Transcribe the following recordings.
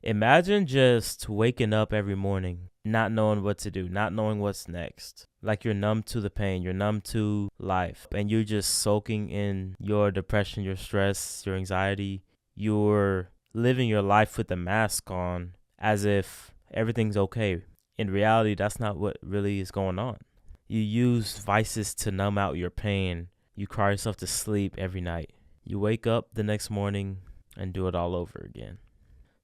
Imagine just waking up every morning, not knowing what to do, not knowing what's next. Like you're numb to the pain, you're numb to life, and you're just soaking in your depression, your stress, your anxiety. You're living your life with a mask on as if everything's okay. In reality, that's not what really is going on. You use vices to numb out your pain. You cry yourself to sleep every night. You wake up the next morning and do it all over again.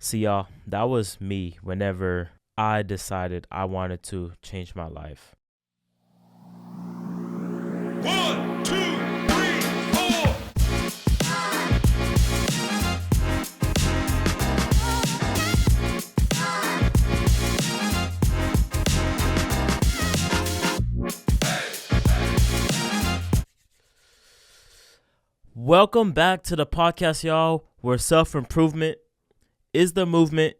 See, y'all, that was me whenever I decided I wanted to change my life. 1, 2, 3, 4. Welcome back to the podcast, y'all, where self-improvement is the movement.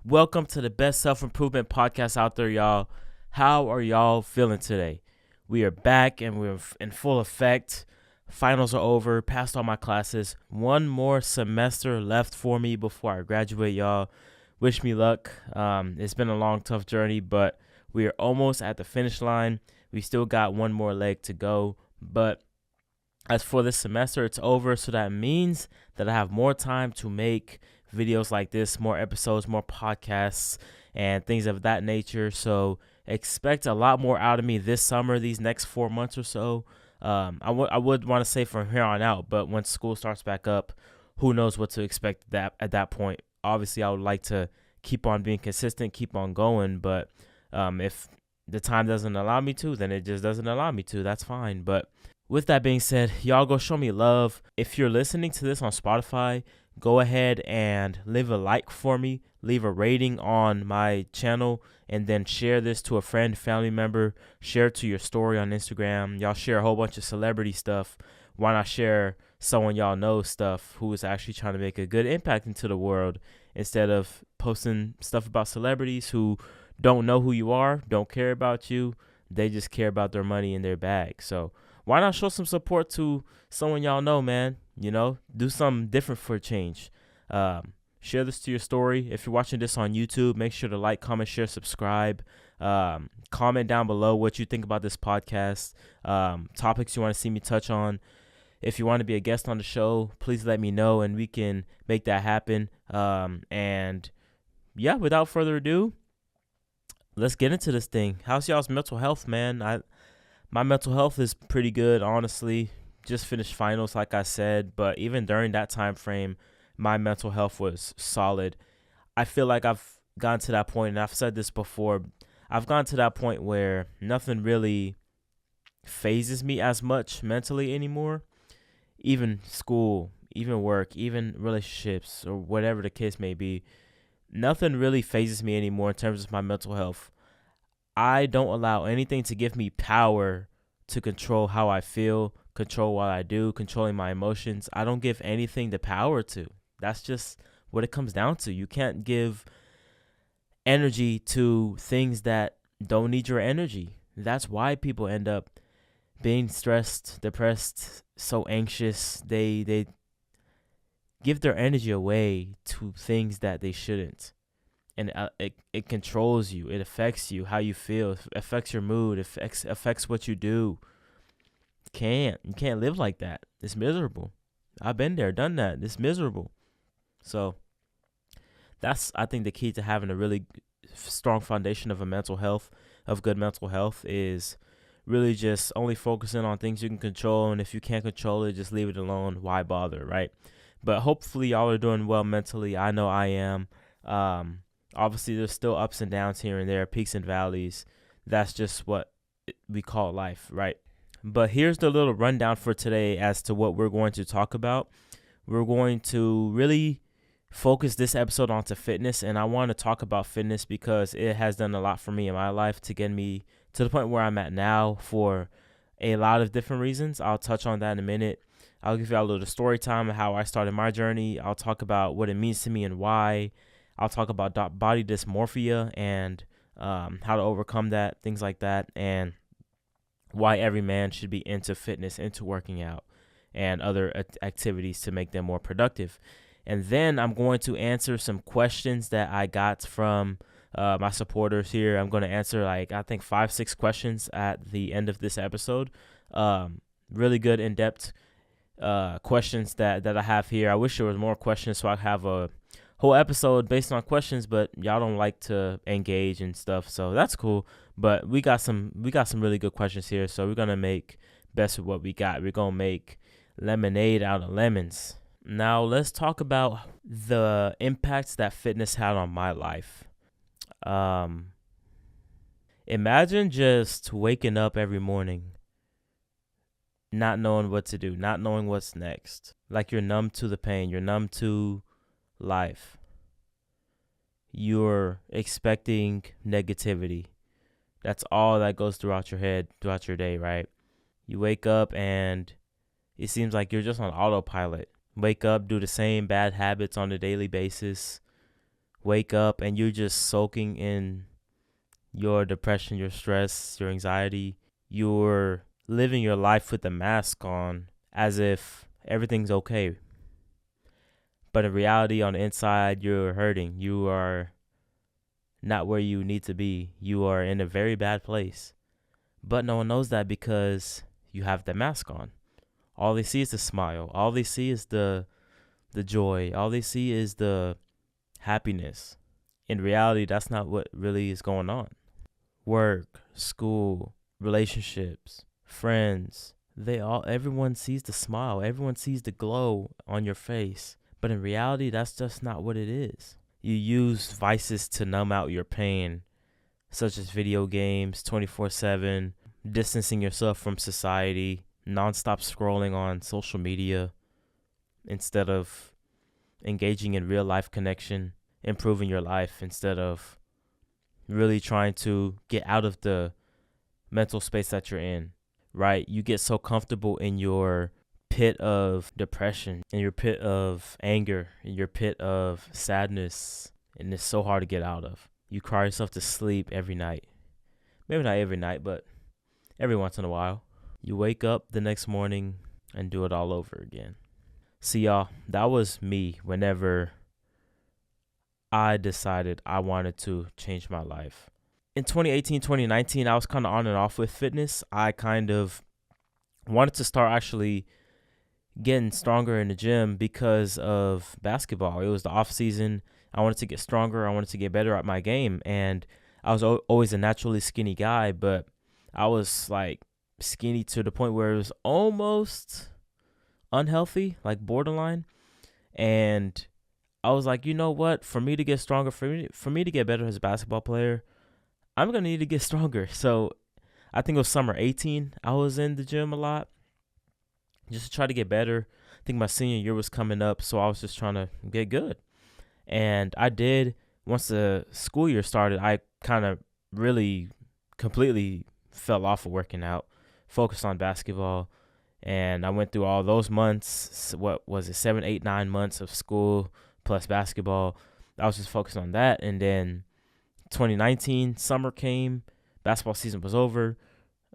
Welcome to the best self-improvement podcast out there, y'all. How are y'all feeling today? We are back and we're in full effect. Finals are over, passed all my classes. One more semester left for me before I graduate, y'all. Wish me luck. It's been a long, tough journey, but we are almost at the finish line. We still got one more leg to go, but as for this semester, it's over, so that means that I have more time to make videos like this, more episodes, more podcasts, and things of that nature. So expect a lot more out of me this summer, these next 4 months or so. I would want to say from here on out, but when school starts back up, who knows what to expect at that point. Obviously, I would like to keep on being consistent, keep on going, but if the time doesn't allow me to, then it just doesn't allow me to. That's fine, but with that being said, y'all go show me love. If you're listening to this on Spotify, go ahead and leave a like for me, leave a rating on my channel, and then share this to a friend, family member, share it to your story on Instagram. Y'all share a whole bunch of celebrity stuff. Why not share someone y'all know stuff who is actually trying to make a good impact into the world instead of posting stuff about celebrities who don't know who you are, don't care about you. They just care about their money in their bag. So why not show some support to someone y'all know, man? You know, do something different for a change. Share this to your story. If you're watching this on YouTube, make sure to like, comment, share, subscribe. Comment down below what you think about this podcast, topics you want to see me touch on. If you want to be a guest on the show, please let me know and we can make that happen. And yeah, without further ado, let's get into this thing. How's y'all's mental health, man? My mental health is pretty good, honestly. Just finished finals, like I said, but even during that time frame, my mental health was solid. I feel like I've gotten to that point, and I've said this before, I've gotten to that point where nothing really phases me as much mentally anymore. Even school, even work, even relationships, or whatever the case may be, nothing really phases me anymore in terms of my mental health. I don't allow anything to give me power to control how I feel, control what I do, controlling my emotions. I don't give anything the power to. That's just what it comes down to. You can't give energy to things that don't need your energy. That's why people end up being stressed, depressed, so anxious. They give their energy away to things that they shouldn't. And it controls you. It affects you, how you feel. It affects your mood. It affects what you do. You can't live like that. It's miserable. I've been there, done that. It's miserable. So that's, I think, the key to having a really strong foundation of good mental health is really just only focusing on things you can control. And if you can't control it, just leave it alone. Why bother, right? But hopefully y'all are doing well mentally. I know I am. Obviously, there's still ups and downs here and there, peaks and valleys. That's just what we call life, right? But here's the little rundown for today as to what we're going to talk about. We're going to really focus this episode onto fitness, and I want to talk about fitness because it has done a lot for me in my life to get me to the point where I'm at now for a lot of different reasons. I'll touch on that in a minute. I'll give you a little story time of how I started my journey. I'll talk about what it means to me and why. I'll talk about body dysmorphia and how to overcome that, things like that, and why every man should be into fitness, into working out, and other activities to make them more productive. And then I'm going to answer some questions that I got from my supporters here. I'm going to answer I think 5-6 questions at the end of this episode. Really good in-depth questions that I have here. I wish there was more questions so I have a whole episode based on questions, but y'all don't like to engage and stuff, so that's cool. But we got some really good questions here, so we're gonna make best of what we got. We're gonna make lemonade out of lemons. Now let's talk about the impacts that fitness had on my life. Imagine just waking up every morning not knowing what to do, not knowing what's next. Like you're numb to the pain, you're numb to life. You're expecting negativity. That's all that goes throughout your head, throughout your day, right? You wake up and it seems like you're just on autopilot. Wake up, do the same bad habits on a daily basis. Wake up and you're just soaking in your depression, your stress, your anxiety. You're living your life with a mask on as if everything's okay. But in reality, on the inside, you're hurting. You are not where you need to be. You are in a very bad place. But no one knows that because you have the mask on. All they see is the smile. All they see is the joy. All they see is the happiness. In reality, that's not what really is going on. Work, school, relationships, friends, everyone sees the smile. Everyone sees the glow on your face. But in reality, that's just not what it is. You use vices to numb out your pain, such as video games, 24/7, distancing yourself from society, nonstop scrolling on social media instead of engaging in real life connection, improving your life instead of really trying to get out of the mental space that you're in, right? You get so comfortable in your pit of depression, in your pit of anger, in your pit of sadness, and it's so hard to get out of. You cry yourself to sleep every night. Maybe not every night, but every once in a while. You wake up the next morning and do it all over again. See, y'all, that was me whenever I decided I wanted to change my life. In 2018, 2019, I was kind of on and off with fitness. I kind of wanted to start actually getting stronger in the gym because of basketball. It was the off season. I wanted to get stronger. I wanted to get better at my game. And I was always a naturally skinny guy, but I was like skinny to the point where it was almost unhealthy, like borderline. And I was like, you know what? For me to get stronger, for me to get better as a basketball player, I'm going to need to get stronger. So I think it was summer 18. I was in the gym a lot just to try to get better. I think my senior year was coming up, so I was just trying to get good. And I did. Once the school year started, I kind of really completely fell off of working out, focused on basketball. And I went through all those months, 7, 8, 9 months of school plus basketball. I was just focused on that. And then 2019, summer came, basketball season was over.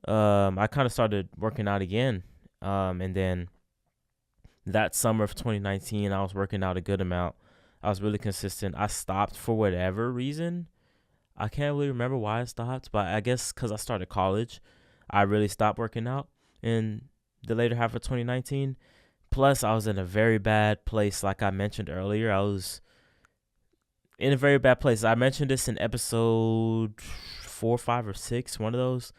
I kind of started working out again. And then that summer of 2019, I was working out a good amount. I was really consistent. I stopped for whatever reason. I can't really remember why I stopped, but I guess because I started college, I really stopped working out in the later half of 2019. Plus, I was in a very bad place, like I mentioned earlier. I was in a very bad place. I mentioned this in episode 4, 5, or 6, one of those.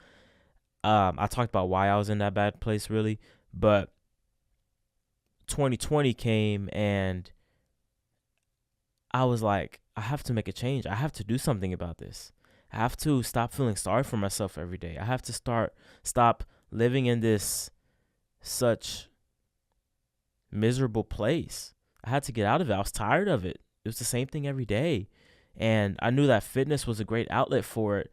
I talked about why I was in that bad place, really. But 2020 came, and I was like, I have to make a change. I have to do something about this. I have to stop feeling sorry for myself every day. I have to stop living in this such miserable place. I had to get out of it. I was tired of it. It was the same thing every day. And I knew that fitness was a great outlet for it.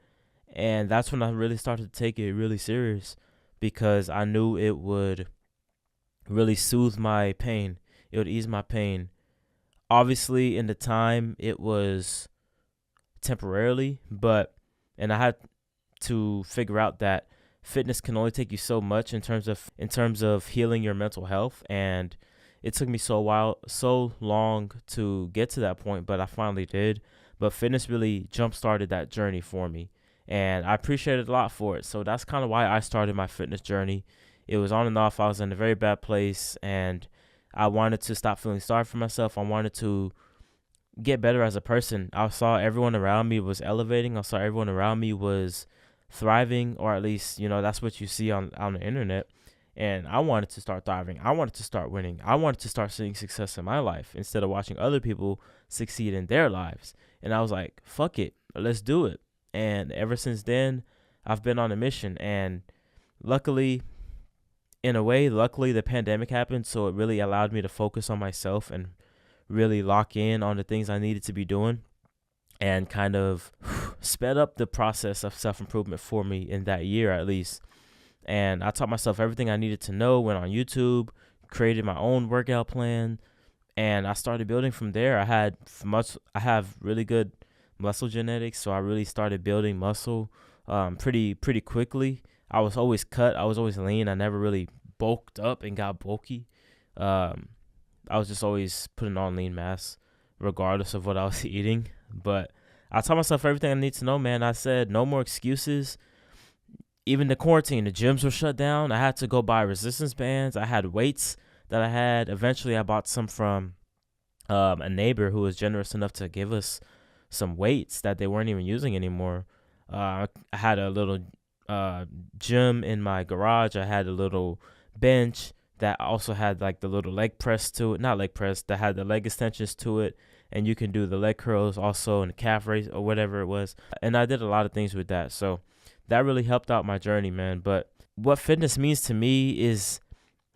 And that's when I really started to take it really serious, because I knew it would really soothe my pain. It would ease my pain. Obviously, in the time, it was temporarily, and I had to figure out that fitness can only take you so much in terms of healing your mental health. And It took me so long to get to that point, but I finally did. But fitness really jump-started that journey for me, and I appreciate it a lot for it. So that's kind of why I started my fitness journey. It was on and off. I was in a very bad place, and I wanted to stop feeling sorry for myself. I wanted to get better as a person. I saw everyone around me was elevating. I saw everyone around me was thriving, or at least, that's what you see on the internet. And I wanted to start thriving. I wanted to start winning. I wanted to start seeing success in my life instead of watching other people succeed in their lives. And I was like, fuck it, let's do it. And ever since then, I've been on a mission. And luckily, the pandemic happened, so it really allowed me to focus on myself and really lock in on the things I needed to be doing, and kind of sped up the process of self-improvement for me in that year at least. And I taught myself everything I needed to know, went on YouTube, created my own workout plan, and I started building from there. I have really good muscle genetics, so I really started building muscle pretty quickly. I was always cut. I was always lean. I never really bulked up and got bulky. I was just always putting on lean mass regardless of what I was eating. But I taught myself everything I need to know, man. I said no more excuses. Even the quarantine, the gyms were shut down. I had to go buy resistance bands. I had weights that I had. Eventually, I bought some from a neighbor who was generous enough to give us some weights that they weren't even using anymore. I had a little gym in my garage. I had a little bench that also had like the little leg press to it. Not leg press, that had the leg extensions to it. And you can do the leg curls also, and the calf raise or whatever it was. And I did a lot of things with that. So that really helped out my journey, man. But what fitness means to me is,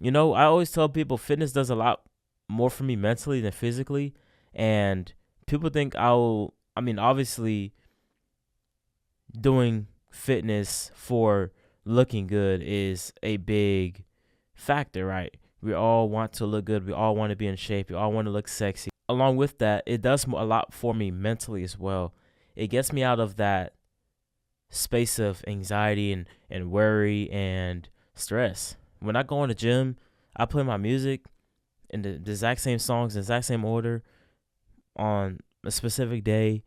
I always tell people fitness does a lot more for me mentally than physically. And people think obviously doing fitness for looking good is a big factor, right? We all want to look good. We all want to be in shape. We all want to look sexy. Along with that, it does a lot for me mentally as well. It gets me out of that space of anxiety and worry and stress. When I go in the gym, I play my music in the exact same songs, the exact same order on a specific day.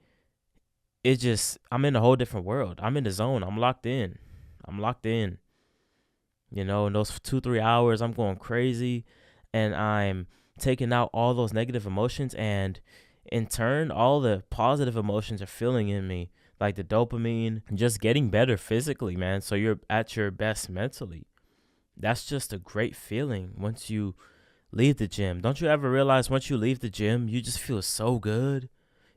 I'm in a whole different world. I'm in the zone. I'm locked in. In those 2-3 hours, I'm going crazy, and I'm taking out all those negative emotions, and in turn, all the positive emotions are filling in me, like the dopamine, and just getting better physically, man. So you're at your best mentally. That's just a great feeling once you leave the gym. Don't you ever realize once you leave the gym, you just feel so good?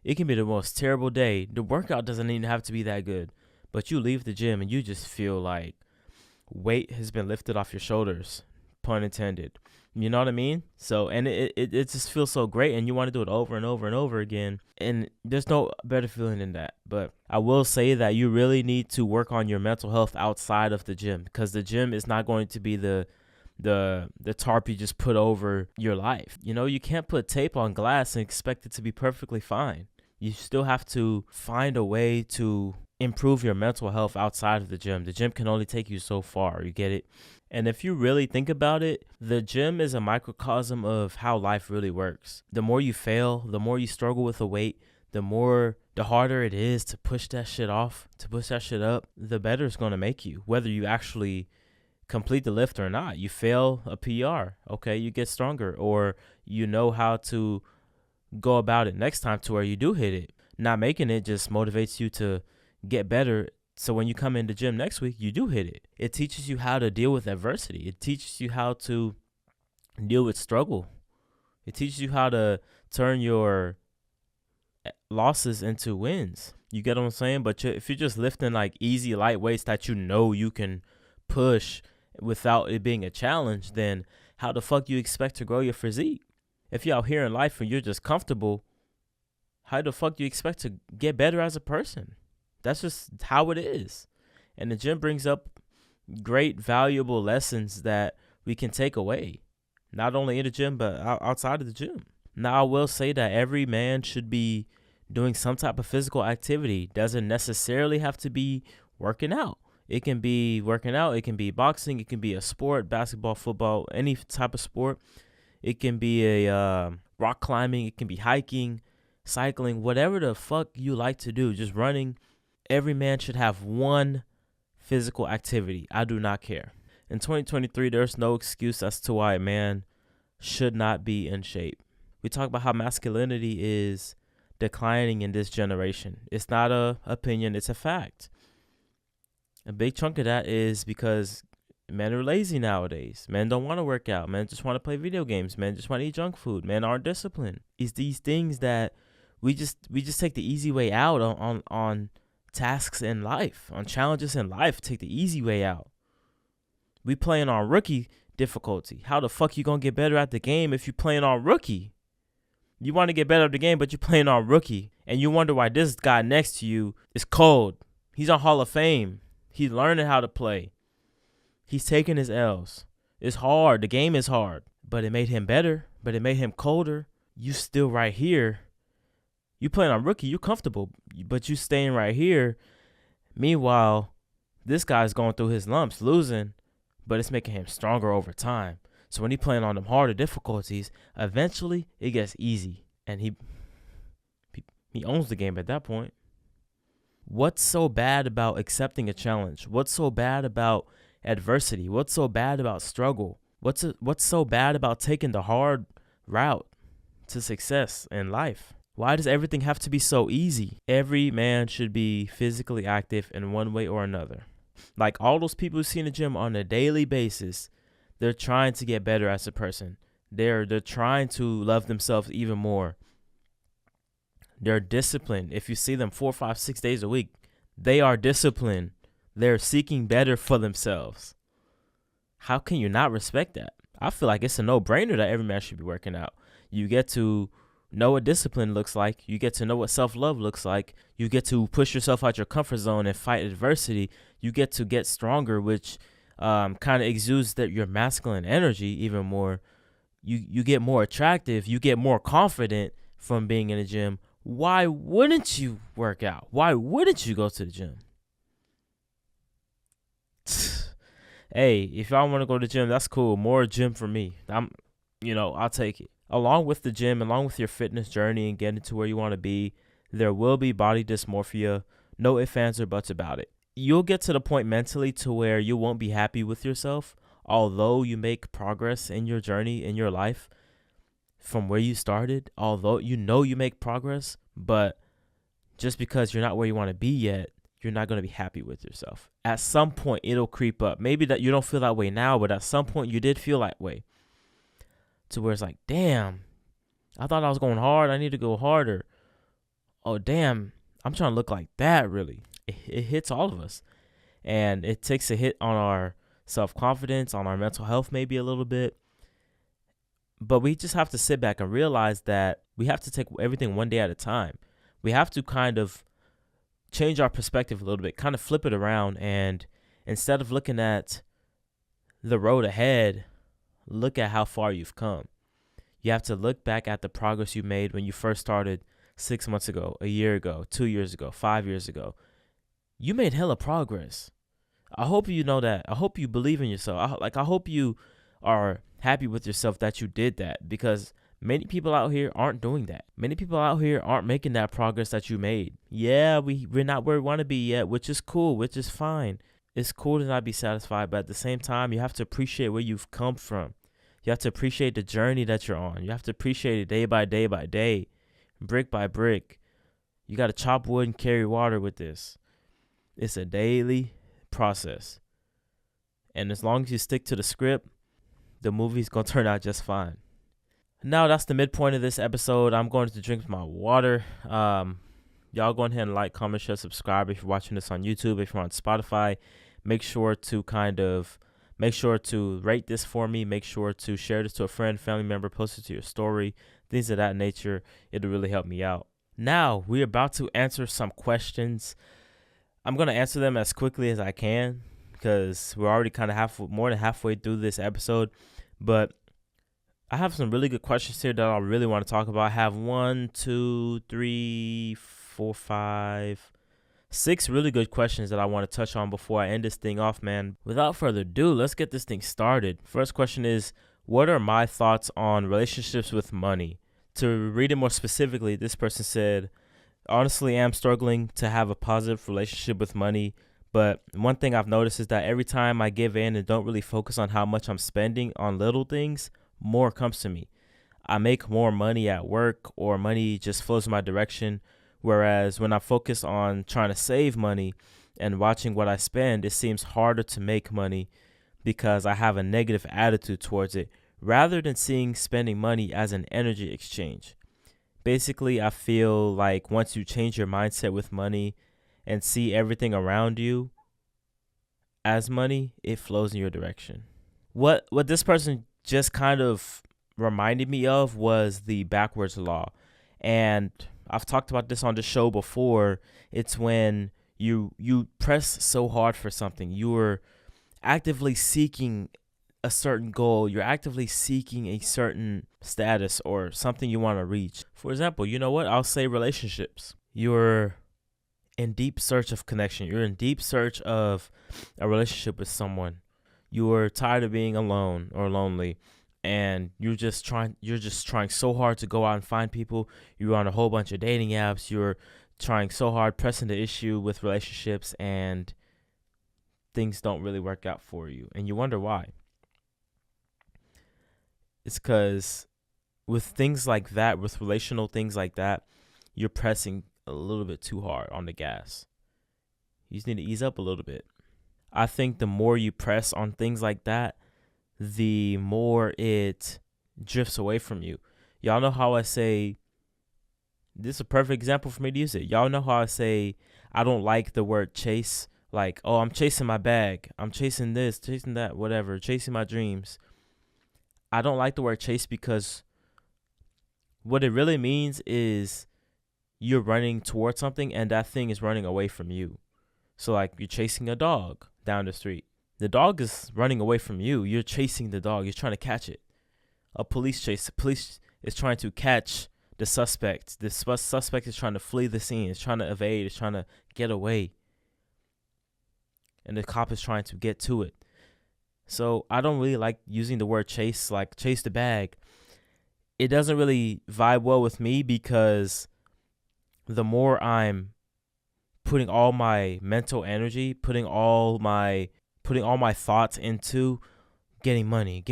It can be the most terrible day. The workout doesn't even have to be that good, but you leave the gym and you just feel like weight has been lifted off your shoulders, pun intended. You know what I mean? So, and it just feels so great, and you want to do it over and over and over again. And there's no better feeling than that. But I will say that you really need to work on your mental health outside of the gym, because the gym is not going to be the tarp you just put over your life. You can't put tape on glass and expect it to be perfectly fine. You still have to find a way to improve your mental health outside of the gym. The gym can only take you so far. You get it? And if you really think about it, the gym is a microcosm of how life really works. The more you fail, the more you struggle with the weight, the harder it is to push that shit off, to push that shit up, the better it's going to make you, whether you actually complete the lift or not. You fail a PR, okay, you get stronger, or you know how to go about it next time to where you do hit it. Not making it just motivates you to get better. So when you come in the gym next week, you do hit it. It teaches you how to deal with adversity. It teaches you how to deal with struggle. It teaches you how to turn your losses into wins. You get what I'm saying? But if you're just lifting like easy light weights that you can push without it being a challenge, then how the fuck you expect to grow your physique? If you're out here in life and you're just comfortable, how the fuck do you expect to get better as a person? That's just how it is. And the gym brings up great, valuable lessons that we can take away, not only in the gym, but outside of the gym. Now, I will say that every man should be doing some type of physical activity. Doesn't necessarily have to be working out. It can be working out. It can be boxing. It can be a sport, basketball, football, any type of sport. It can be a rock climbing. It can be hiking, cycling, whatever the fuck you like to do. Just running. Every man should have one physical activity. I do not care. In 2023, there's no excuse as to why a man should not be in shape. We talk about how masculinity is declining in this generation. It's not a opinion, it's a fact. A big chunk of that is because men are lazy nowadays. Men don't want to work out. Men just want to play video games. Men just want to eat junk food. Men aren't disciplined. It's these things that we just take the easy way out on tasks in life, on challenges in life. Take the easy way out. We playing on rookie difficulty. How the fuck you gonna get better at the game if you playing on rookie? You want to get better at the game, but you're playing on rookie, and you wonder why this guy next to you is cold. He's on Hall of Fame. He's learning how to play. He's taking his L's. It's hard. The game is hard, but it made him better. But it made him colder. You still right here. You playing on rookie. You're comfortable, but you staying right here. Meanwhile, this guy's going through his lumps, losing, but it's making him stronger over time. So when he playing on them harder difficulties, eventually it gets easy, and he owns the game at that point. What's so bad about accepting a challenge? What's so bad about adversity? What's so bad about struggle? What's so bad about taking the hard route to success in life? Why does everything have to be so easy? Every man should be physically active in one way or another. Like all those people who see in the gym on a daily basis, they're trying to get better as a person. They're trying to love themselves even more. They're disciplined. If you see them 4, 5, 6 days a week, they are disciplined. They're seeking better for themselves. How can you not respect that? I feel like it's a no-brainer that every man should be working out. You get to know what discipline looks like. You get to know what self-love looks like. You get to push yourself out your comfort zone and fight adversity. You get to get stronger, which kind of exudes your masculine energy even more. You get more attractive. You get more confident from being in the gym. Why wouldn't you work out? Why wouldn't you go to the gym? Hey, if y'all want to go to the gym, that's cool. More gym for me. I'll take it. Along with the gym, along with your fitness journey and getting to where you want to be, there will be body dysmorphia. No ifs, ands, or buts about it. You'll get to the point mentally to where you won't be happy with yourself, although you make progress in your journey, in your life, from where you started, although you know you make progress, but just because you're not where you want to be yet, you're not going to be happy with yourself. At some point, it'll creep up. Maybe that you don't feel that way now, but at some point you did feel that way. To where it's like, damn, I thought I was going hard. I need to go harder. Oh, damn, I'm trying to look like that, really. It hits all of us. And it takes a hit on our self-confidence, on our mental health maybe a little bit. But we just have to sit back and realize that we have to take everything one day at a time. We have to kind of change our perspective a little bit, kind of flip it around, and instead of looking at the road ahead, look at how far you've come. You have to look back at the progress you made when you first started 6 months ago, a year ago, 2 years ago, 5 years ago. You made hella progress. I hope you know that. I hope you believe in yourself. I hope you are happy with yourself that you did that, because many people out here aren't doing that. Many people out here aren't making that progress that you made. Yeah, we're not where we want to be yet, which is cool, which is fine. It's cool to not be satisfied, but at the same time, you have to appreciate where you've come from. You have to appreciate the journey that you're on. You have to appreciate it day by day by day, brick by brick. You got to chop wood and carry water with this. It's a daily process. And as long as you stick to the script, the movie's going to turn out just fine. Now that's the midpoint of this episode. I'm going to drink my water. Y'all go ahead and like, comment, share, subscribe if you're watching this on YouTube. If you're on Spotify, make sure to rate this for me. Make sure to share this to a friend, family member, post it to your story, things of that nature. It'll really help me out. Now, we're about to answer some questions. I'm going to answer them as quickly as I can because we're already kind of more than halfway through this episode. But I have some really good questions here that I really want to talk about. I have 6 really good questions that I want to touch on before I end this thing off, man. Without further ado, let's get this thing started. First question is, what are my thoughts on relationships with money? To read it more specifically, this person said, honestly, I'm struggling to have a positive relationship with money. But one thing I've noticed is that every time I give in and don't really focus on how much I'm spending on little things, more comes to me. I make more money at work, or money just flows in my direction. Whereas when I focus on trying to save money and watching what I spend, it seems harder to make money because I have a negative attitude towards it, rather than seeing spending money as an energy exchange. Basically, I feel like once you change your mindset with money and see everything around you as money, it flows in your direction. What this person just kind of reminded me of was the backwards law. And I've talked about this on the show before. It's when you press so hard for something. You're actively seeking a certain goal. You're actively seeking a certain status or something you want to reach. For example, you know what? I'll say relationships. You're in deep search of connection. You're in deep search of a relationship with someone. You're tired of being alone or lonely, and you're just trying so hard to go out and find people. You're on a whole bunch of dating apps. You're trying so hard, pressing the issue with relationships, and things don't really work out for you. And you wonder why. It's because with things like that, with relational things like that, you're pressing a little bit too hard on the gas. You just need to ease up a little bit. I think the more you press on things like that, the more it drifts away from you. Y'all know how I say, this is a perfect example for me to use it. Y'all know how I say I don't like the word chase. Like, oh, I'm chasing my bag. I'm chasing this, chasing that, whatever, chasing my dreams. I don't like the word chase because what it really means is you're running towards something and that thing is running away from you. So like you're chasing a dog down the street. The dog is running away from you. You're chasing the dog. You're trying to catch it. A police chase. The police is trying to catch the suspect. The suspect is trying to flee the scene. Is trying to evade. Is trying to get away. And the cop is trying to get to it. So I don't really like using the word chase, like chase the bag. It doesn't really vibe well with me because the more I'm putting all my mental energy, putting all my thoughts into getting money,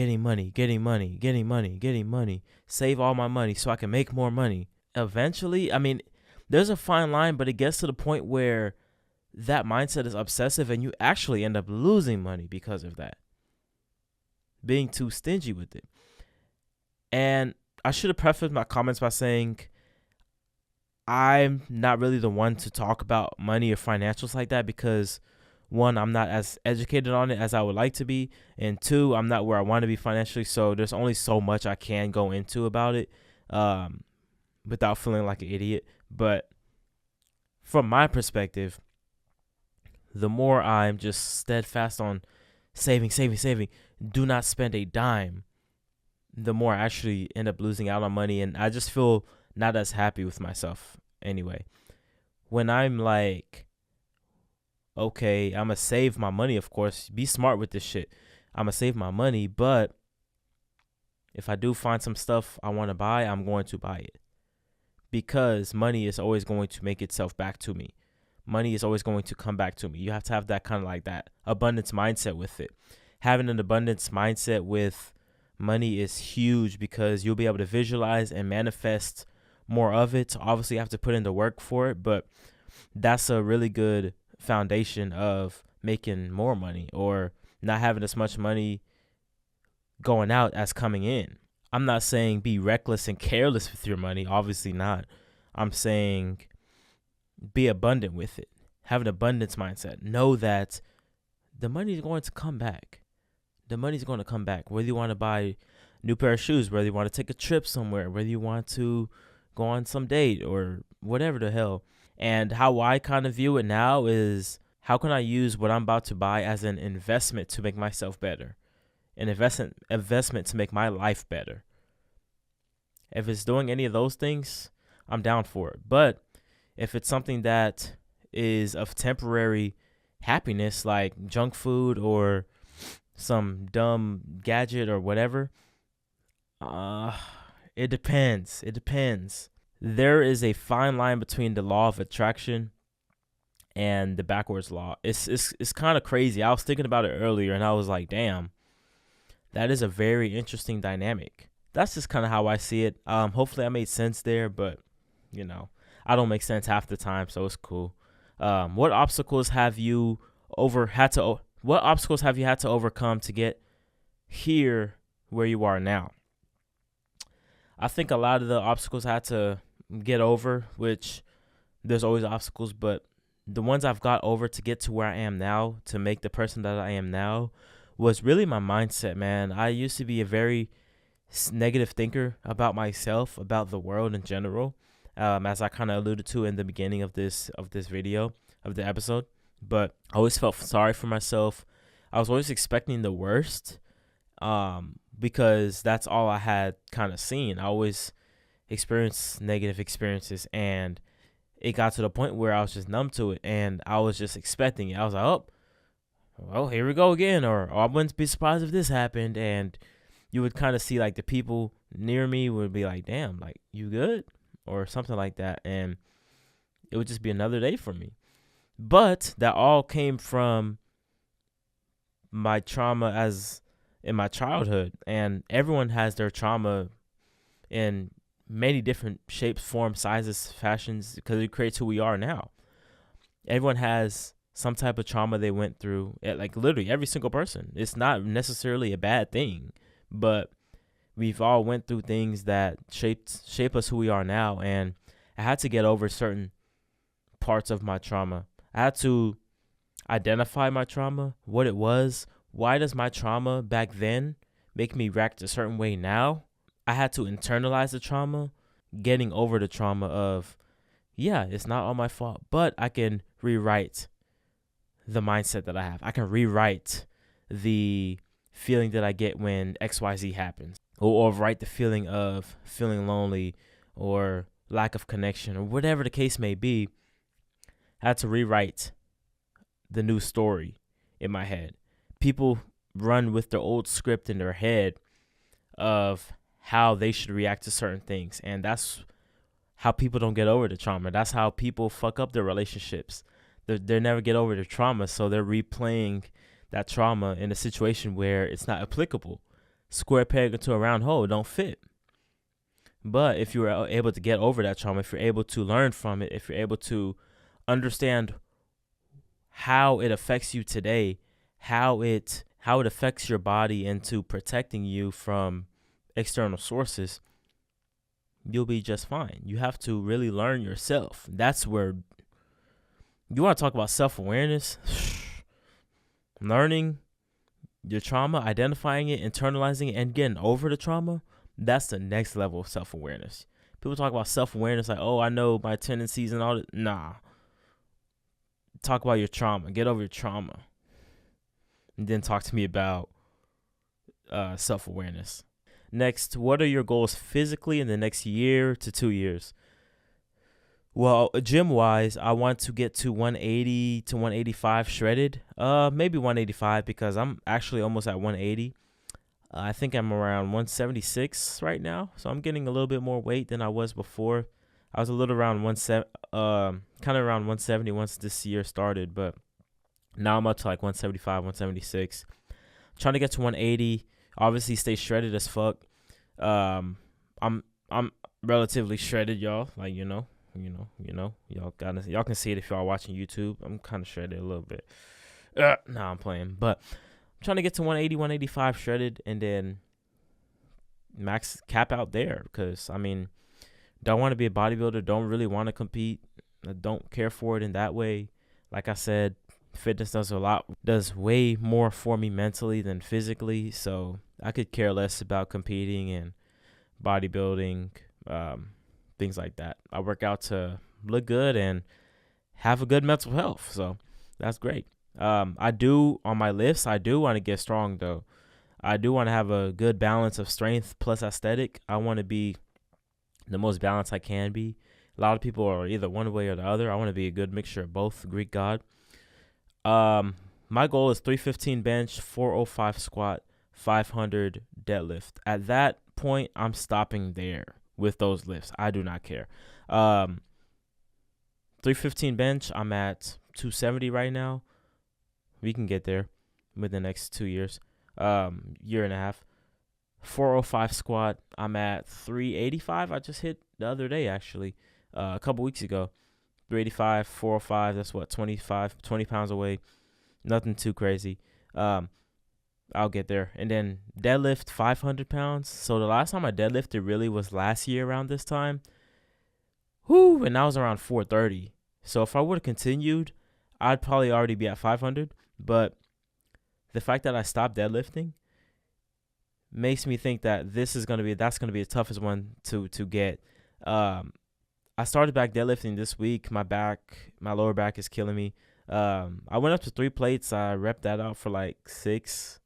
save all my money so I can make more money. Eventually, I mean, there's a fine line, but it gets to the point where that mindset is obsessive and you actually end up losing money because of that. Being too stingy with it. And I should have prefaced my comments by saying I'm not really the one to talk about money or financials like that because, one, I'm not as educated on it as I would like to be, and two, I'm not where I want to be financially, so there's only so much I can go into about it without feeling like an idiot. But from my perspective, the more I'm just steadfast on saving, do not spend a dime, the more I actually end up losing out on money, and I just feel not as happy with myself anyway. When I'm like, okay, I'm going to save my money, of course, be smart with this shit. I'm going to save my money, but if I do find some stuff I want to buy, I'm going to buy it. Because money is always going to make itself back to me. Money is always going to come back to me. You have to have that kind of like that abundance mindset with it. Having an abundance mindset with money is huge because you'll be able to visualize and manifest more of it. Obviously, you have to put in the work for it, but that's a really good foundation of making more money or not having as much money going out as coming in. I'm not saying be reckless and careless with your money. Obviously not. I'm saying be abundant with it. Have an abundance mindset. Know that the money is going to come back. The money's going to come back. Whether you want to buy a new pair of shoes, whether you want to take a trip somewhere, whether you want to go on some date or whatever the hell. And how I kind of view it now is, how can I use what I'm about to buy as an investment to make myself better? An investment to make my life better. If it's doing any of those things, I'm down for it. But if it's something that is of temporary happiness, like junk food or some dumb gadget or whatever, Uh, it depends. It depends. There is a fine line between the law of attraction and the backwards law. It's kind of crazy. I was thinking about it earlier, and I was like, damn, that is a very interesting dynamic. That's just kind of how I see it. Hopefully I made sense there, but I don't make sense half the time, so it's cool. What obstacles have you had to overcome to get here where you are now? I think a lot of the obstacles I had to get over, which there's always obstacles, but the ones I've got over to get to where I am now, to make the person that I am now, was really my mindset, man. I used to be a very negative thinker about myself, about the world in general, as I kind of alluded to in the beginning of this video, of the episode. But I always felt sorry for myself. I was always expecting the worst, because that's all I had kind of seen. I always experienced negative experiences, and it got to the point where I was just numb to it, and I was just expecting it. I was like, oh, well, here we go again, or I wouldn't be surprised if this happened. And you would kind of see like the people near me would be like, damn, like, you good? Or something like that. And it would just be another day for me. But that all came from my trauma as in my childhood. And everyone has their trauma in many different shapes, forms, sizes, fashions, because it creates who we are now. Everyone has some type of trauma they went through, like literally every single person. It's not necessarily a bad thing, but we've all went through things that shape us who we are now. And I had to get over certain parts of my trauma. I had to identify my trauma, what it was. Why does my trauma back then make me react a certain way now? I had to internalize the trauma, getting over the trauma of, yeah, it's not all my fault, but I can rewrite the mindset that I have. I can rewrite the feeling that I get when XYZ happens, or write the feeling of feeling lonely or lack of connection or whatever the case may be. I had to rewrite the new story in my head. People run with their old script in their head of how they should react to certain things. And that's how people don't get over the trauma. That's how people fuck up their relationships. They never get over the trauma, so they're replaying that trauma in a situation where it's not applicable. Square peg into a round hole don't fit. But if you're able to get over that trauma, if you're able to learn from it, if you're able to understand how it affects you today, how it affects your body into protecting you from external sources, you'll be just fine. You have to really learn yourself. That's where you want to talk about self-awareness. Learning your trauma, identifying it, internalizing it, and getting over the trauma. That's the next level of self-awareness. People talk about self-awareness like, oh, I know my tendencies and all that. Nah. Talk about your trauma. Get over your trauma. And then talk to me about self-awareness. Next, what are your goals physically in the next year to 2 years? Well, gym-wise, I want to get to 180 to 185 shredded. Maybe 185 because I'm actually almost at 180. I think I'm around 176 right now, so I'm getting a little bit more weight than I was before. I was a little around kind of around 170 once this year started, but now I'm up to like 175, 176. I'm trying to get to 180. Obviously, stay shredded as fuck. I'm relatively shredded, y'all. Like y'all can see it if y'all watching YouTube. I'm kind of shredded a little bit. Nah, I'm playing, but I'm trying to get to 180, 185 shredded, and then max cap out there. Because don't want to be a bodybuilder. Don't really want to compete. I don't care for it in that way. Like I said, fitness does way more for me mentally than physically. So I could care less about competing and bodybuilding, things like that. I work out to look good and have a good mental health. So that's great. I do on my lifts. I do want to get strong though. I do want to have a good balance of strength plus aesthetic. I want to be the most balanced I can be. A lot of people are either one way or the other. I want to be a good mixture of both. Greek God. My goal is 315 bench, 405 squat, 500 deadlift. At that point, I'm stopping there with those lifts. I do not care. 315 bench, I'm at 270 right now. We can get there within the next 2 years, year and a half. 405 squat, I'm at 385. I just hit the other day, actually, a couple weeks ago. 385, 405, that's what, 20 pounds away. Nothing too crazy. I'll get there. And then deadlift 500 pounds. So the last time I deadlifted really was last year around this time. Whoo, and that was around 430. So if I would have continued, I'd probably already be at 500. But the fact that I stopped deadlifting makes me think that that's going to be the toughest one to get. I started back deadlifting this week. My lower back is killing me. I went up to 3 plates. I repped that out for like 6,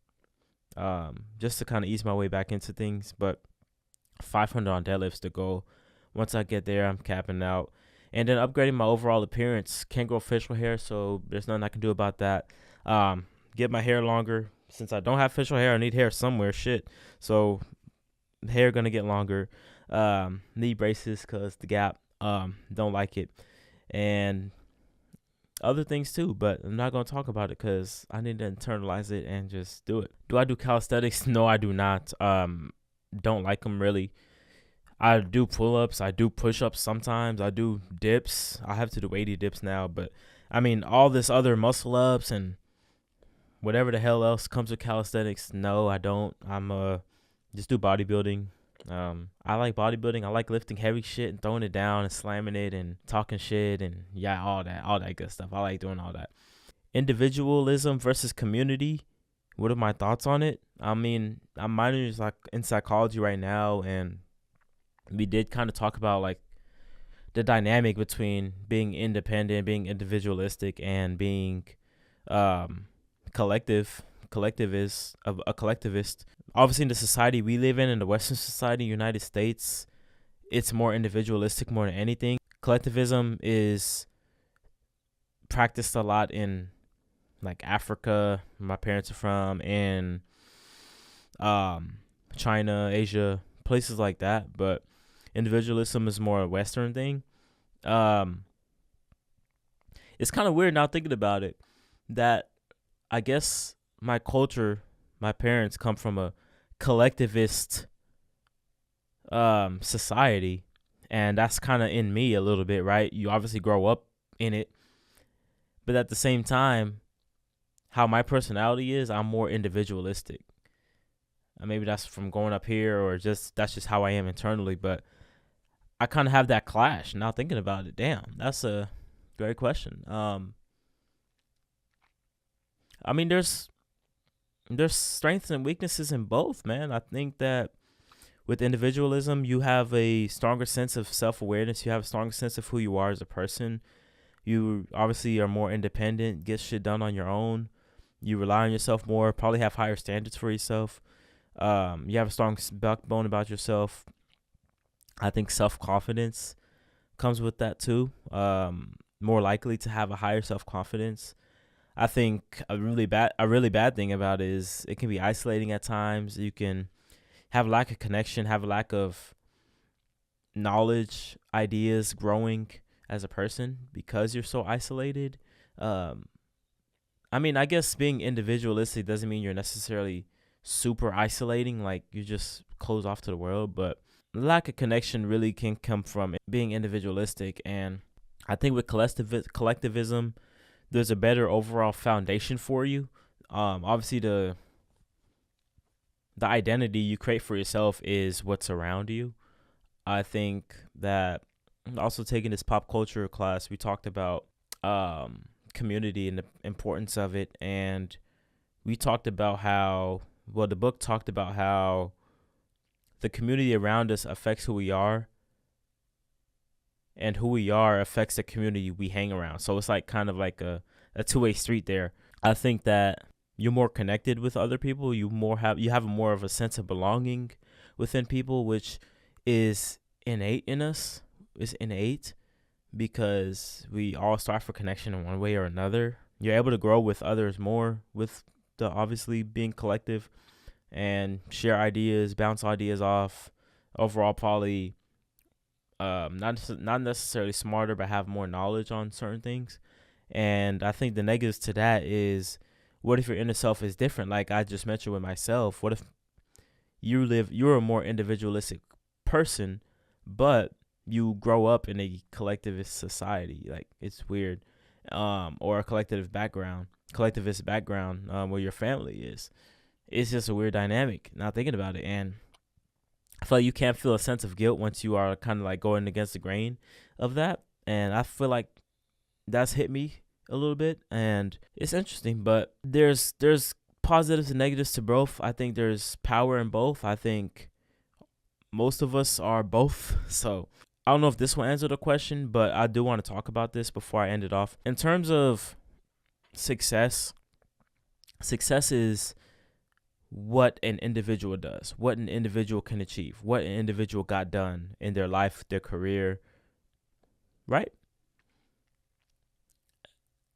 just to kind of ease my way back into things. But 500 on deadlifts the goal. Once I get there, I'm capping out. And then upgrading my overall appearance. Can't grow facial hair, so there's nothing I can do about that. Get my hair longer. Since I don't have facial hair, I need hair somewhere. Shit. So hair gonna get longer. Need braces because the gap. Don't like it. And other things too, but I'm not going to talk about it because I need to internalize it and just do it. Do I do calisthenics? No, I do not. Don't like them really. I do pull-ups. I do push-ups sometimes. I do dips. I have to do 80 dips now, but I mean, all this other muscle-ups and whatever the hell else comes with calisthenics, no, I don't. I'm just do bodybuilding. I like bodybuilding. I like lifting heavy shit and throwing it down and slamming it and talking shit and all that good stuff. I like doing all that. Individualism versus community. What are my thoughts on it? I mean, I'm minoring in psychology right now, and we did kind of talk about like the dynamic between being independent, being individualistic, and being a collectivist. Obviously, in the society we live in the Western society, United States, it's more individualistic more than anything. Collectivism is practiced a lot in like Africa, my parents are from, and China, Asia, places like that. But individualism is more a Western thing. It's kind of weird now thinking about it that I guess my culture, my parents come from a collectivist society, and that's kind of in me a little bit, right? You obviously grow up in it, but at the same time, how my personality is, I'm more individualistic. Maybe that's from growing up here, or that's just how I am internally, but I kind of have that clash now thinking about it. Damn, that's a great question. I mean, there's strengths and weaknesses in both, man. I think that with individualism, you have a stronger sense of self-awareness. You have a stronger sense of who you are as a person. You obviously are more independent, get shit done on your own. You rely on yourself more, probably have higher standards for yourself. You have a strong backbone about yourself. I think self-confidence comes with that too. More likely to have a higher self-confidence. I think a really bad thing about it is it can be isolating at times. You can have a lack of connection, have a lack of knowledge, ideas growing as a person because you're so isolated. I mean, I guess being individualistic doesn't mean you're necessarily super isolating, like you just close off to the world, but lack of connection really can come from being individualistic. And I think with collectivism, there's a better overall foundation for you. Obviously, the identity you create for yourself is what's around you. I think that also taking this pop culture class, we talked about community and the importance of it. And we talked about the book talked about how the community around us affects who we are, and who we are affects the community we hang around. So it's like kind of like a two-way street there. I think that you're more connected with other people. You have more of a sense of belonging within people, which is innate in us. It's innate because we all strive for connection in one way or another. You're able to grow with others more with the obviously being collective and share ideas, bounce ideas off, overall probably not necessarily smarter, but have more knowledge on certain things. And I think the negatives to that is, what if your inner self is different? Like I just mentioned with myself, what if you're a more individualistic person, but you grow up in a collectivist society? Like it's weird. Or a collectivist background, where your family is. It's just a weird dynamic, not thinking about it. And I feel like you can't feel a sense of guilt once you are kind of like going against the grain of that. And I feel like that's hit me a little bit, and it's interesting. But there's positives and negatives to both. I think there's power in both. I think most of us are both. So I don't know if this will answer the question, but I do want to talk about this before I end it off. In terms of success is what an individual does, what an individual can achieve, what an individual got done in their life, their career, right?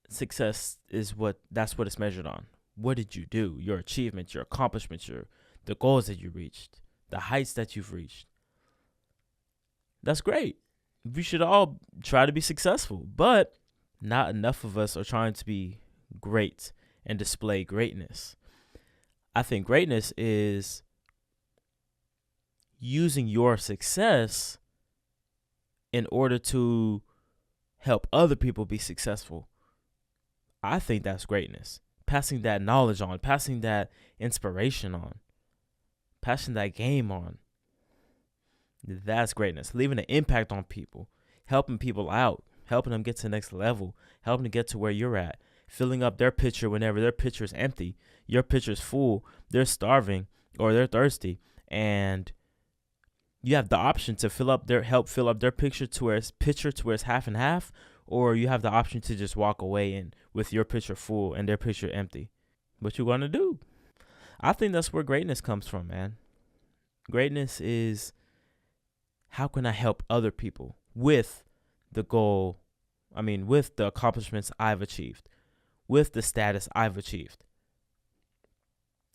Success is that's what it's measured on. What did you do? Your achievements, your accomplishments, the goals that you reached, the heights that you've reached. That's great. We should all try to be successful, but not enough of us are trying to be great and display greatness. I think greatness is using your success in order to help other people be successful. I think that's greatness. Passing that knowledge on, passing that inspiration on, passing that game on. That's greatness. Leaving an impact on people, helping people out, helping them get to the next level, helping them get to where you're at, filling up their pitcher whenever their pitcher is empty. Your pitcher's full, they're starving or they're thirsty, and you have the option to help fill up their pitcher to where it's half and half, or you have the option to just walk away and with your pitcher full and their pitcher empty. What you gonna do? I think that's where greatness comes from, man. Greatness is, how can I help other people with the goal? With the accomplishments I've achieved, with the status I've achieved,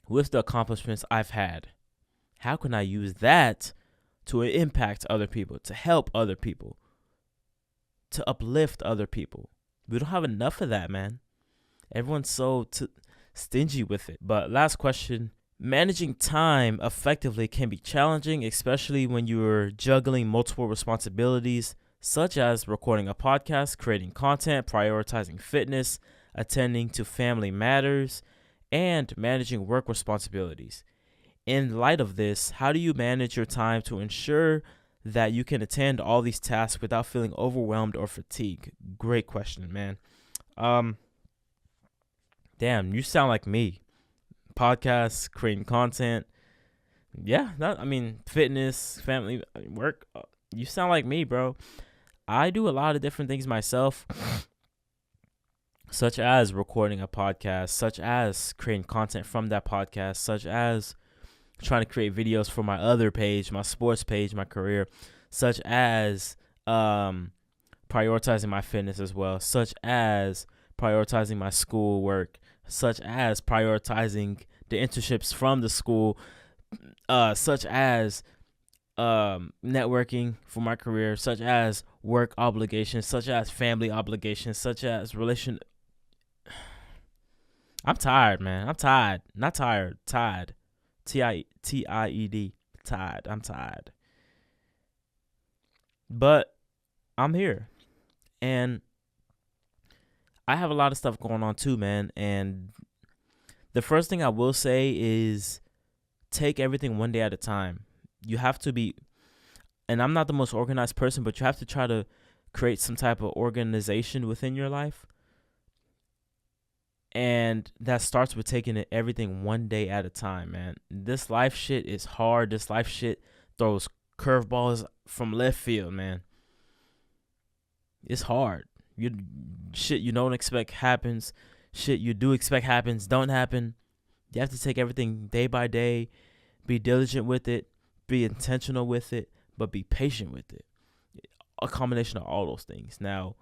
with the accomplishments I've had. How can I use that to impact other people, to help other people, to uplift other people? We don't have enough of that, man. Everyone's so stingy with it. But last question. Managing time effectively can be challenging, especially when you're juggling multiple responsibilities, such as recording a podcast, creating content, prioritizing fitness, attending to family matters, and managing work responsibilities. In light of this, how do you manage your time to ensure that you can attend all these tasks without feeling overwhelmed or fatigued? Great question, man. Damn, you sound like me. Podcasts, creating content. Yeah, fitness, family, work. You sound like me, bro. I do a lot of different things myself, such as recording a podcast, such as creating content from that podcast, such as trying to create videos for my other page, my sports page, my career, such as prioritizing my fitness as well, such as prioritizing my school work, such as prioritizing the internships from the school, such as networking for my career, such as work obligations, such as family obligations, such as relation. I'm tired, man. I'm tired. Not tired. Tired. Tied. Tired. I'm tired. But I'm here. And I have a lot of stuff going on too, man. And the first thing I will say is take everything one day at a time. You have to be, and I'm not the most organized person, but you have to try to create some type of organization within your life. And that starts with taking everything one day at a time, man. This life shit is hard. This life shit throws curveballs from left field, man. It's hard. Shit you don't expect happens. Shit you do expect happens, don't happen. You have to take everything day by day. Be diligent with it. Be intentional with it. But be patient with it. A combination of all those things. Now,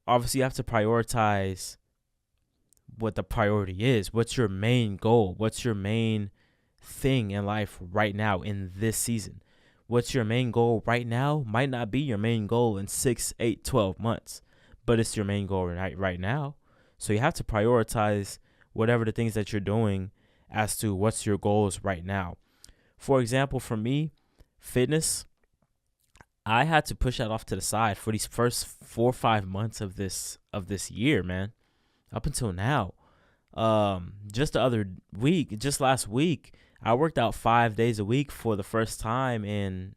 obviously you have to prioritize what the priority is. What's your main goal? What's your main thing in life right now in this season? what's your main goal right now might not be your main goal in 6, 8, 12 months, but it's your main goal right now. So you have to prioritize whatever the things that you're doing as to what's your goals right now. For example, for me, fitness, I had to push that off to the side for these first 4 or 5 months of this year, man, up until now. Just last week, I worked out 5 days a week for the first time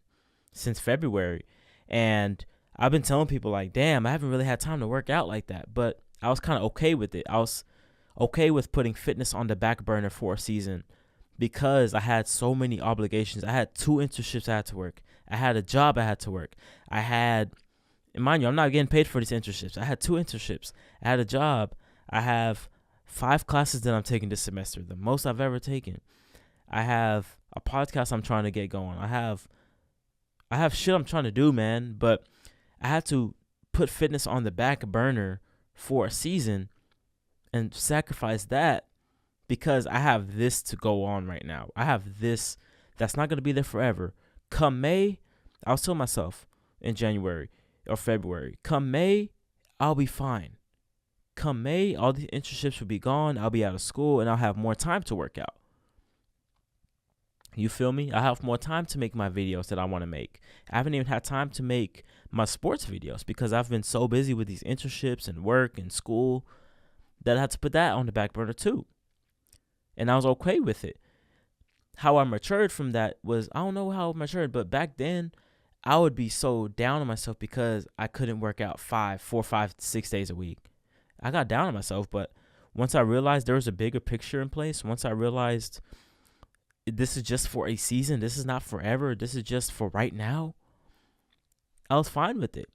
since February. And I've been telling people like, damn, I haven't really had time to work out like that. But I was kind of okay with it. I was okay with putting fitness on the back burner for a season because I had so many obligations. I had 2 internships I had to work. I had a job I had to work. And mind you, I'm not getting paid for these internships. I had 2 internships. I had a job. I have 5 classes that I'm taking this semester, the most I've ever taken. I have a podcast I'm trying to get going. I have shit I'm trying to do, man. But I had to put fitness on the back burner for a season and sacrifice that because I have this to go on right now. I have this that's not going to be there forever. Come May, I was telling myself in January or February, come May, I'll be fine. Come May, all the internships will be gone. I'll be out of school and I'll have more time to work out. You feel me? I have more time to make my videos that I want to make. I haven't even had time to make my sports videos because I've been so busy with these internships and work and school that I had to put that on the back burner too. And I was okay with it. How I matured from that was, I don't know how I matured, but back then I would be so down on myself because I couldn't work out 4, 5, 6 days a week. I got down on myself, but once I realized there was a bigger picture in place, once I realized this is just for a season, this is not forever, this is just for right now, I was fine with it.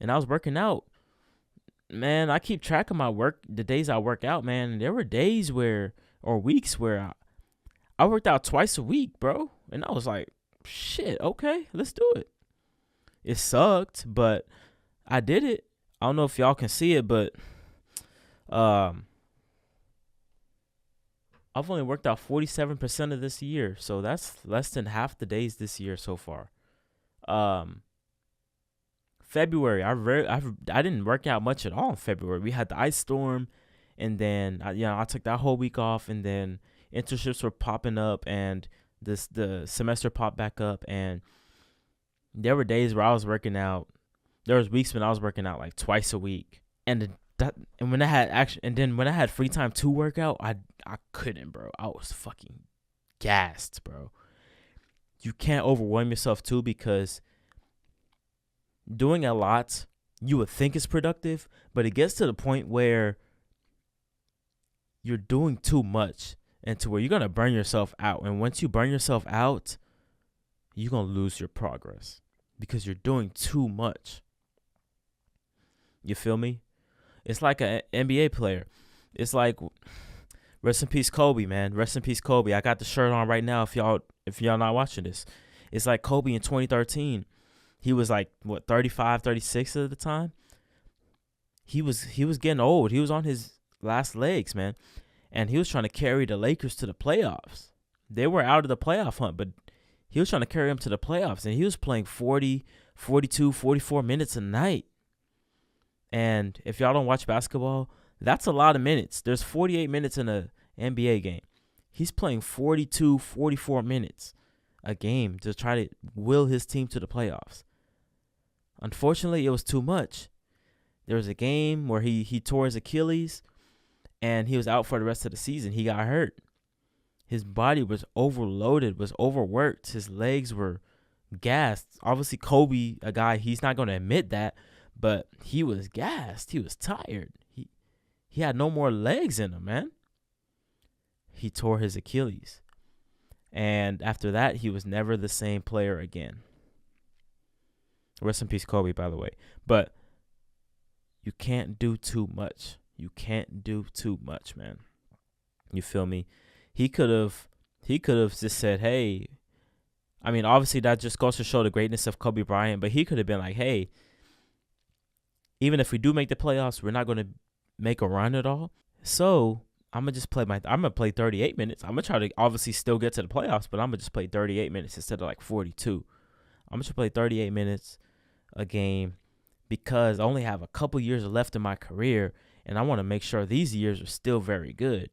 And I was working out. Man, I keep track of my work, the days I work out, man. And there were days or weeks where I worked out twice a week, bro. And I was like, shit, okay, let's do it. It sucked, but I did it. I don't know if y'all can see it, but I've only worked out 47% of this year, so that's less than half the days this year so far. February, I didn't work out much at all in February. We had the ice storm, and then I took that whole week off, and then internships were popping up, and the semester popped back up, and there were days where I was working out. There was weeks when I was working out like twice a week, and when I had free time to work out, I couldn't, bro. I was fucking gassed, bro. You can't overwhelm yourself too, because doing a lot you would think is productive, but it gets to the point where you're doing too much and to where you're going to burn yourself out. And once you burn yourself out, you're going to lose your progress because you're doing too much. You feel me? It's like an NBA player. It's like, rest in peace, Kobe, man. Rest in peace, Kobe. I got the shirt on right now if y'all not watching this. It's like Kobe in 2013. He was like, 35, 36 at the time? He was getting old. He was on his last legs, man. And he was trying to carry the Lakers to the playoffs. They were out of the playoff hunt, but he was trying to carry them to the playoffs. And he was playing 40, 42, 44 minutes a night. And if y'all don't watch basketball, that's a lot of minutes. There's 48 minutes in an NBA game. He's playing 42, 44 minutes a game to try to will his team to the playoffs. Unfortunately, it was too much. There was a game where he tore his Achilles, and he was out for the rest of the season. He got hurt. His body was overloaded, was overworked. His legs were gassed. Obviously, Kobe, a guy, he's not going to admit that, but he was gassed. He was tired. He had no more legs in him, man. He tore his Achilles. And after that, he was never the same player again. Rest in peace, Kobe, by the way. But you can't do too much. You can't do too much, man. You feel me? He could have just said, hey, I mean, obviously that just goes to show the greatness of Kobe Bryant, but he could have been like, hey, even if we do make the playoffs, we're not going to make a run at all. So I'm going to play 38 minutes. I'm going to try to obviously still get to the playoffs, but I'm going to just play 38 minutes instead of like 42. I'm just play 38 minutes a game because I only have a couple years left in my career, and I want to make sure these years are still very good.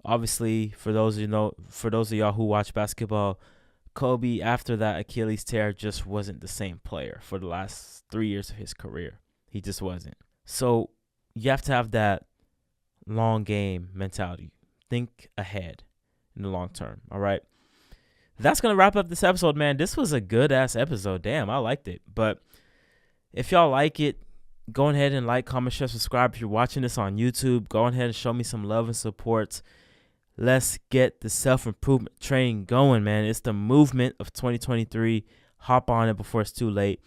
Obviously, for those of y'all who watch basketball, Kobe, after that Achilles tear, just wasn't the same player for the last 3 years of his career. He just wasn't. So you have to have that long game mentality. Think ahead in the long term, all right? That's going to wrap up this episode, man. This was a good-ass episode. Damn, I liked it. But if y'all like it, go ahead and like, comment, share, subscribe. If you're watching this on YouTube, go ahead and show me some love and support. Let's get the self-improvement train going, man. It's the movement of 2023. Hop on it before it's too late.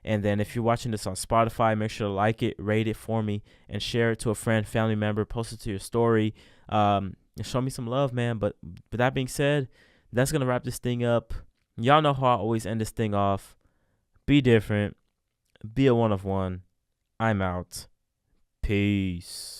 And then if you're watching this on Spotify, make sure to like it, rate it for me, and share it to a friend, family member, post it to your story, and show me some love, man. But with that being said, that's going to wrap this thing up. Y'all know how I always end this thing off. Be different. Be a one of one. I'm out. Peace.